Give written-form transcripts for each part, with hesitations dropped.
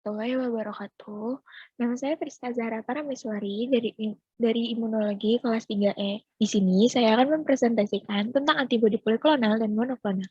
Warahmatullahi wabarakatuh. Nama saya Priska Zahra Parameswari dari Imunologi kelas 3E. Di sini saya akan mempresentasikan tentang antibodi poliklonal dan monoklonal.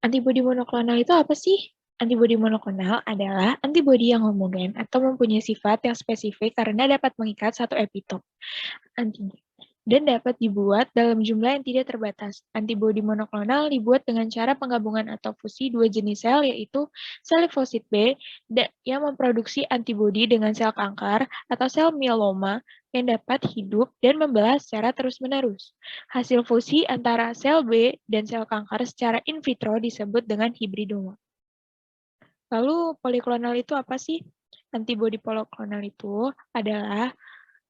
Antibodi monoklonal itu apa sih? Antibodi monoklonal adalah antibodi yang homogen atau mempunyai sifat yang spesifik karena dapat mengikat satu epitop antigen dan dapat dibuat dalam jumlah yang tidak terbatas. Antibodi monoklonal dibuat dengan cara penggabungan atau fusi dua jenis sel, yaitu sel limfosit B yang memproduksi antibodi dengan sel kanker atau sel mieloma yang dapat hidup dan membelah secara terus-menerus. Hasil fusi antara sel B dan sel kanker secara in vitro disebut dengan hibridoma. Lalu poliklonal itu apa sih? Antibodi poliklonal itu adalah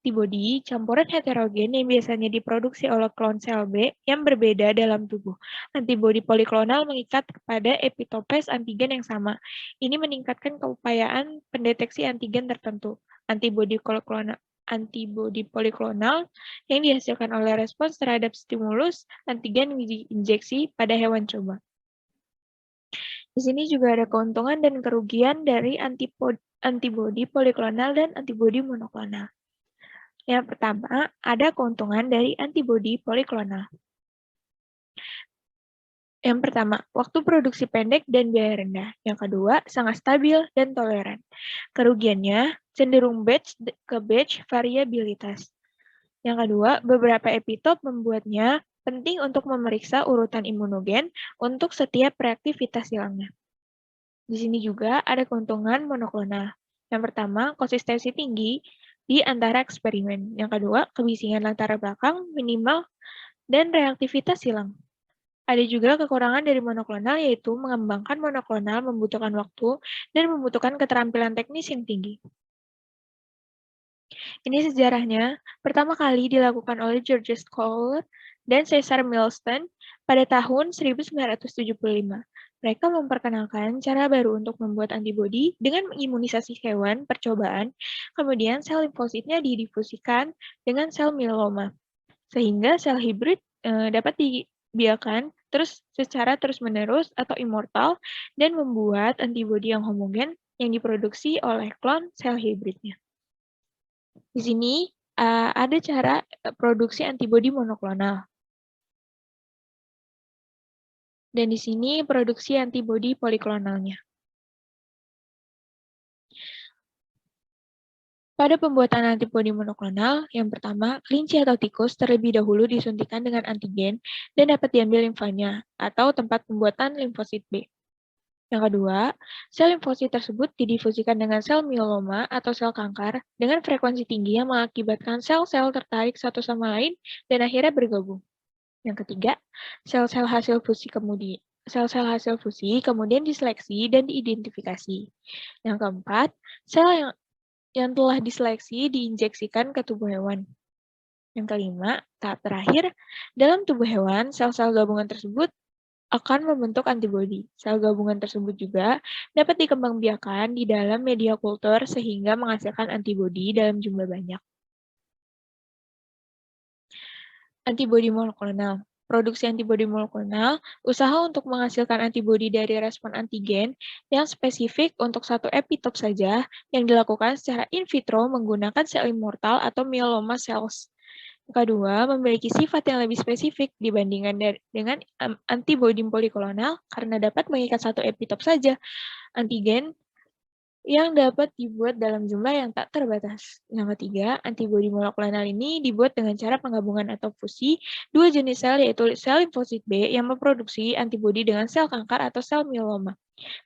antibodi campuran heterogen yang biasanya diproduksi oleh klon sel B yang berbeda dalam tubuh. Antibodi poliklonal mengikat kepada epitopes antigen yang sama. Ini meningkatkan keupayaan pendeteksi antigen tertentu. Antibodi poliklonal yang dihasilkan oleh respons terhadap stimulus antigen diinjeksi pada hewan coba. Di sini juga ada keuntungan dan kerugian dari antibodi poliklonal dan antibodi monoklonal. Yang pertama, ada keuntungan dari antibodi poliklonal. Yang pertama, waktu produksi pendek dan biaya rendah. Yang kedua, sangat stabil dan toleran. Kerugiannya, cenderung batch ke batch variabilitas. Yang kedua, beberapa epitop membuatnya penting untuk memeriksa urutan imunogen untuk setiap reaktivitas silangnya. Di sini juga ada keuntungan monoklonal. Yang pertama, konsistensi tinggi di antara eksperimen. Yang kedua, kebisingan latar belakang minimal dan reaktivitas silang. Ada juga kekurangan dari monoklonal, yaitu mengembangkan monoklonal membutuhkan waktu dan membutuhkan keterampilan teknis yang tinggi. Ini sejarahnya, pertama kali dilakukan oleh Georges Kohler dan Cesar Milston pada tahun 1975. Mereka memperkenalkan cara baru untuk membuat antibodi dengan mengimunisasi hewan percobaan, kemudian sel limfositnya didifusikan dengan sel mieloma, sehingga sel hibrid dapat dibiarkan secara terus-menerus atau immortal dan membuat antibodi yang homogen yang diproduksi oleh klon sel hibridnya. Di sini ada cara produksi antibodi monoklonal. Dan di sini produksi antibodi poliklonalnya. Pada pembuatan antibodi monoklonal, yang pertama, kelinci atau tikus terlebih dahulu disuntikan dengan antigen dan dapat diambil limfanya atau tempat pembuatan limfosit B. Yang kedua, sel limfosit tersebut didifusikan dengan sel mieloma atau sel kanker dengan frekuensi tinggi yang mengakibatkan sel-sel tertarik satu sama lain dan akhirnya bergabung. Yang ketiga, sel-sel hasil fusi kemudian diseleksi dan diidentifikasi. Yang keempat, sel yang telah diseleksi diinjeksikan ke tubuh hewan. Yang kelima, tahap terakhir, dalam tubuh hewan, sel-sel gabungan tersebut akan membentuk antibodi. Sel gabungan tersebut juga dapat dikembangbiakkan di dalam media kultur sehingga menghasilkan antibodi dalam jumlah banyak. Antibodi monoklonal. Produksi antibodi monoklonal, usaha untuk menghasilkan antibodi dari respon antigen yang spesifik untuk satu epitop saja yang dilakukan secara in vitro menggunakan sel immortal atau myeloma cells. Kedua, memiliki sifat yang lebih spesifik dibandingkan dengan antibodi poliklonal karena dapat mengikat satu epitop saja antigen yang dapat dibuat dalam jumlah yang tak terbatas. Yang ketiga, antibodi monoklonal ini dibuat dengan cara penggabungan atau fusi dua jenis sel, yaitu sel limfosit B yang memproduksi antibodi dengan sel kanker atau sel mieloma,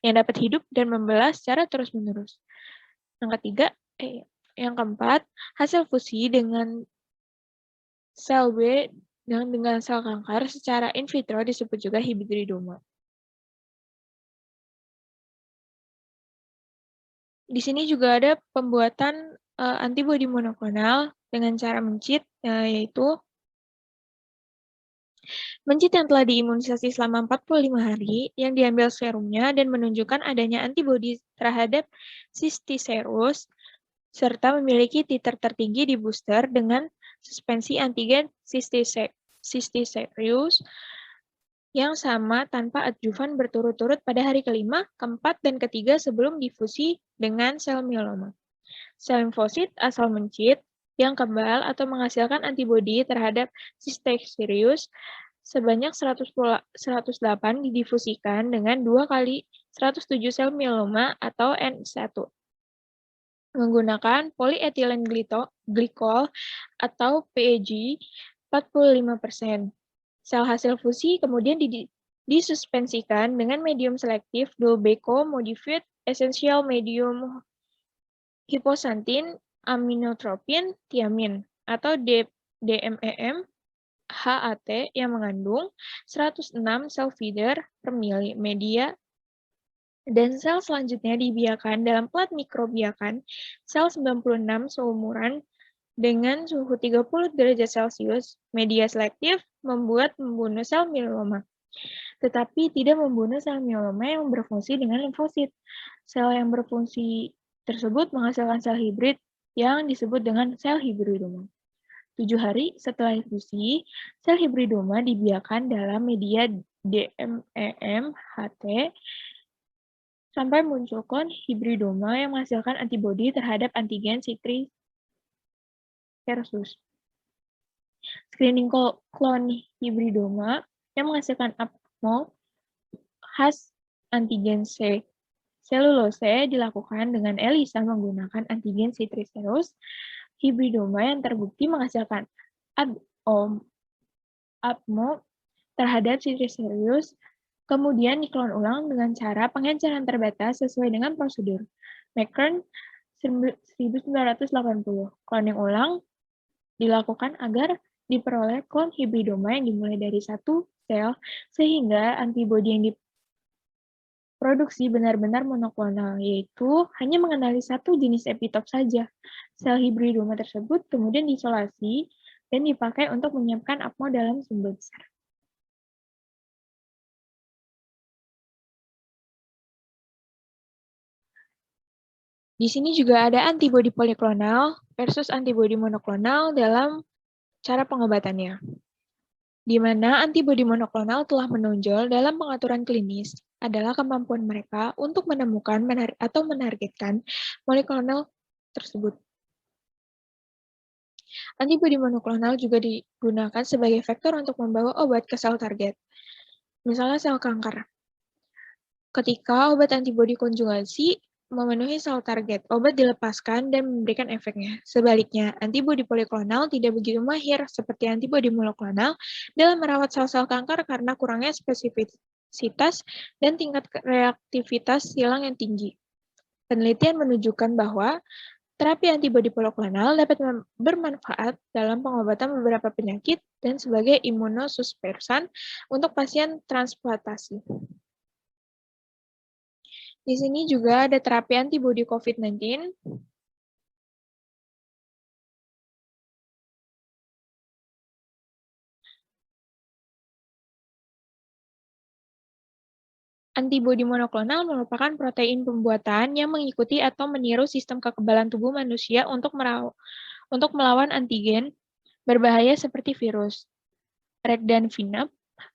yang dapat hidup dan membelah secara terus-menerus. Yang keempat, hasil fusi dengan sel B dengan sel kanker secara in vitro disebut juga hibridoma. Di sini juga ada pembuatan antibodi monoklonal dengan cara mencit, yaitu mencit yang telah diimunisasi selama 45 hari, yang diambil serumnya dan menunjukkan adanya antibodi terhadap cysticerus, serta memiliki titer tertinggi di booster dengan suspensi antigen cysticerus yang sama tanpa adjuvan berturut-turut pada hari kelima, keempat, dan ketiga sebelum difusi dengan sel mieloma. Sel limfosit asal mencit yang kebal atau menghasilkan antibodi terhadap Staphylococcus sebanyak 108 didifusikan dengan 2 kali 107 sel mieloma atau N1 menggunakan polyethylene glycol atau PEG 45%. Sel hasil fusi kemudian disuspensikan dengan medium selektif Dolbeco modified essential medium hiposantin aminotropin thiamin atau DMEM HAT yang mengandung 106 sel feeder per media dan sel selanjutnya dibiarkan dalam plat mikrobiakan sel 96 seumuran dengan suhu 30 derajat Celcius. Media selektif membunuh sel mieloma, tetapi tidak membunuh sel mieloma yang berfungsi dengan limfosit. Sel yang berfungsi tersebut menghasilkan sel hibrid yang disebut dengan sel hibridoma. 7 hari setelah infusi, sel hibridoma dibiarkan dalam media DMEM HT sampai muncul klon hibridoma yang menghasilkan antibodi terhadap antigen C3 versus screening klon hibridoma yang menghasilkan APMO khas antigen C. Selulose dilakukan dengan ELISA menggunakan antigen C3 serus hibridoma yang terbukti menghasilkan APMO terhadap C3 serus, kemudian diklon ulang dengan cara pengenceran terbatas sesuai dengan prosedur McKern 1980. Cloning ulang dilakukan agar diperoleh klon hibridoma yang dimulai dari satu sel, sehingga antibodi yang diproduksi benar-benar monoklonal, yaitu hanya mengenali satu jenis epitop saja. Sel hibridoma tersebut kemudian diisolasi dan dipakai untuk menyiapkan APMO dalam sumber besar. Di sini juga ada antibodi poliklonal versus antibodi monoklonal dalam cara pengobatannya, di mana antibodi monoklonal telah menonjol dalam pengaturan klinis adalah kemampuan mereka untuk menemukan atau menargetkan monoklonal tersebut. Antibodi monoklonal juga digunakan sebagai vektor untuk membawa obat ke sel target, misalnya sel kanker. Ketika obat antibodi konjugasi memenuhi sel target, obat dilepaskan dan memberikan efeknya. Sebaliknya, antibodi poliklonal tidak begitu mahir seperti antibodi monoklonal dalam merawat sel-sel kanker karena kurangnya spesifisitas dan tingkat reaktivitas silang yang tinggi. Penelitian menunjukkan bahwa terapi antibodi poliklonal dapat bermanfaat dalam pengobatan beberapa penyakit dan sebagai imunosupresan untuk pasien transplantasi. Di sini juga ada terapi antibodi COVID-19. Antibodi monoklonal merupakan protein pembuatan yang mengikuti atau meniru sistem kekebalan tubuh manusia untuk melawan antigen berbahaya seperti virus. Regdanfinab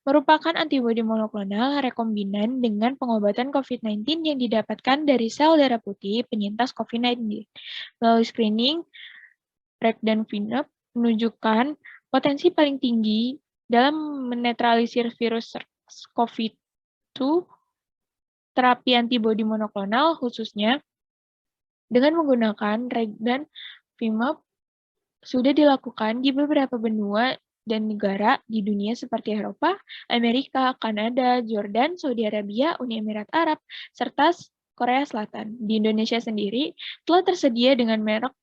merupakan antibodi monoklonal rekombinan dengan pengobatan COVID-19 yang didapatkan dari sel darah putih penyintas COVID-19. Melalui screening, Regdanfinab menunjukkan potensi paling tinggi dalam menetralisir virus SARS-CoV-2. Terapi antibodi monoklonal khususnya dengan menggunakan Regdanfinab sudah dilakukan di beberapa benua dan negara di dunia seperti Eropa, Amerika, Kanada, Jordan, Saudi Arabia, Uni Emirat Arab, serta Korea Selatan. Di Indonesia sendiri telah tersedia dengan merek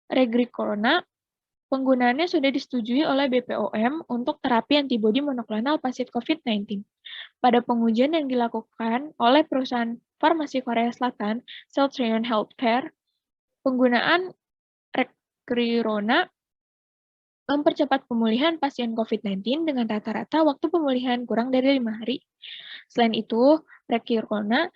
Regricorona. Penggunaannya sudah disetujui oleh BPOM untuk terapi antibodi monoklonal pasien COVID-19. Pada pengujian yang dilakukan oleh perusahaan farmasi Korea Selatan, Celltrion Healthcare, penggunaan Regricorona mempercepat pemulihan pasien COVID-19 dengan rata-rata waktu pemulihan kurang dari 5 hari. Selain itu, Regricorona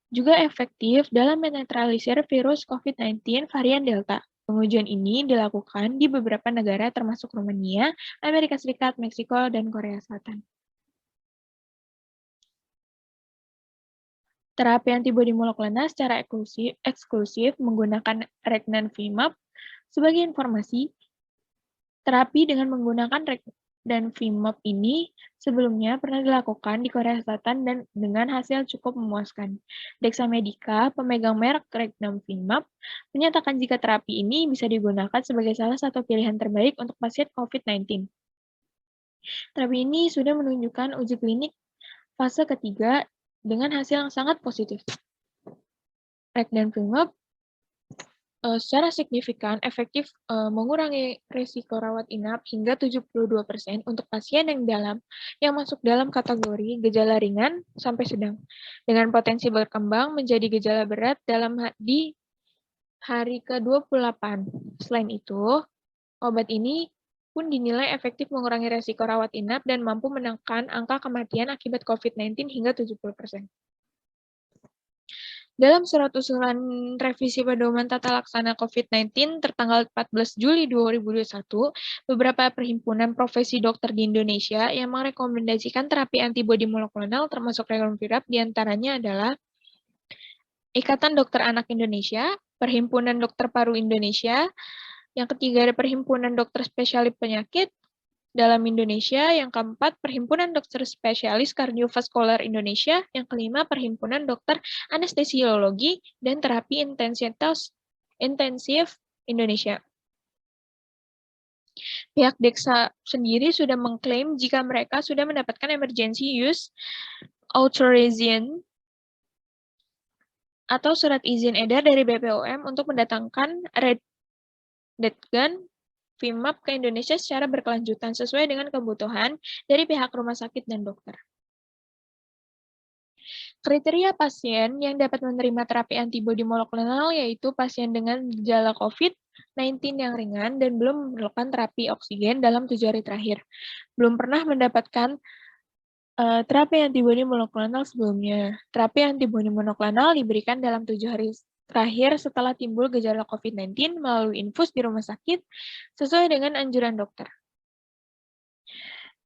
juga efektif dalam menetralisir virus COVID-19 varian Delta. Pengujian ini dilakukan di beberapa negara termasuk Rumania, Amerika Serikat, Meksiko, dan Korea Selatan. Terapi antibodi monoklonal secara eksklusif menggunakan Regnanvimab. Sebagai informasi, terapi dengan menggunakan Regnanvimab ini sebelumnya pernah dilakukan di Korea Selatan dan dengan hasil cukup memuaskan. Dexamedica, pemegang merek Regnanvimab, menyatakan jika terapi ini bisa digunakan sebagai salah satu pilihan terbaik untuk pasien COVID-19. Terapi ini sudah menunjukkan uji klinik fase ketiga dengan hasil yang sangat positif. Regnanvimab secara signifikan efektif mengurangi risiko rawat inap hingga 72% untuk pasien yang masuk dalam kategori gejala ringan sampai sedang, dengan potensi berkembang menjadi gejala berat di hari ke-28. Selain itu, obat ini pun dinilai efektif mengurangi risiko rawat inap dan mampu menekan angka kematian akibat COVID-19 hingga 70%. Dalam surat usulan revisi pedoman tata laksana COVID-19 tertanggal 14 Juli 2021, beberapa perhimpunan profesi dokter di Indonesia yang merekomendasikan terapi antibodi monoklonal termasuk Regnanvimab diantaranya adalah Ikatan Dokter Anak Indonesia, Perhimpunan Dokter Paru Indonesia, yang ketiga ada Perhimpunan Dokter Spesialis Penyakit dalam Indonesia, yang keempat Perhimpunan Dokter Spesialis Kardiovaskular Indonesia, yang kelima Perhimpunan Dokter Anestesiologi dan Terapi Intensif Indonesia. Pihak DEXA sendiri sudah mengklaim jika mereka sudah mendapatkan emergency use authorization atau surat izin edar dari BPOM untuk mendatangkan Regnanvimab ke Indonesia secara berkelanjutan sesuai dengan kebutuhan dari pihak rumah sakit dan dokter. Kriteria pasien yang dapat menerima terapi antibodi monoklonal yaitu pasien dengan gejala COVID-19 yang ringan dan belum memerlukan terapi oksigen dalam 7 hari terakhir, belum pernah mendapatkan terapi antibodi monoklonal sebelumnya. Terapi antibodi monoklonal diberikan dalam 7 hari terakhir setelah timbul gejala COVID-19 melalui infus di rumah sakit sesuai dengan anjuran dokter.